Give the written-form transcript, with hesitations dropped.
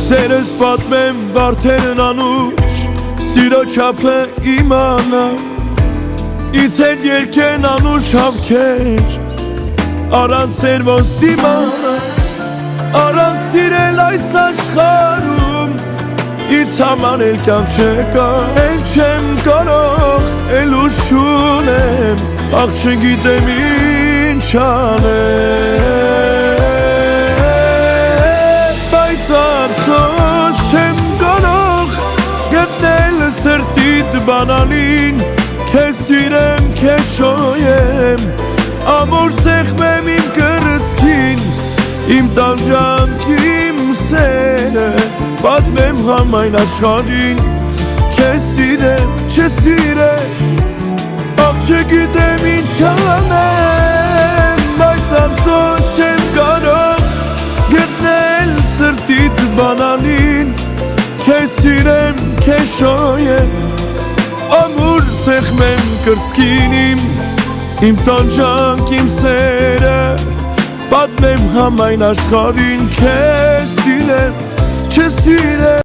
Սերս պատմեմ վարդերն անուշ, սիրո չափը իմանա, Ից հետ երկեն անուշ հավքեր, առանց սեր ոնց դիմանա, Առանց սիրել այս աշխարհում, Ից համար էլ կյանք չկա, էլ չեմ կարող, էլ ուժ չունեմ, ախ չգիտեմ ինչ անեմ, բայց ափսոս չեմ կարող գտնել սրտիդ բանալին, քեզ սիրեմ, քեզ շոյեմ, ամոր սեղմեմ իմ կրծքին, իմ տանջանք, իմ սերը, պատմեմ համայն աշխարհին, քեզ սիրեմ, չսիրեմ, ախ չգիտեմ ինչ անեմ, բայց ափսոս չեմ կարող գտնել սրտիդ բանալին, քեզ սիրեմ, քեզ շոյեմ, ամուր սեղմեմ կրծքին իմ տանջանք, իմ սերը, պատմեմ համայն աշխարհին, քեզ սիրեմ, չսիրեմ